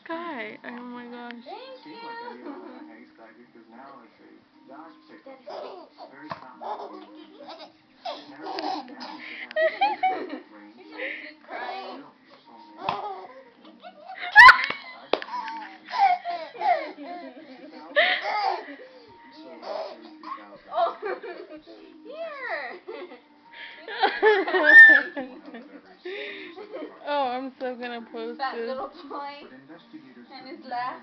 Sky, oh my gosh. Thank you. She's crying. Oh, here. Oh, I'm so gonna post That this. little toy and his laugh.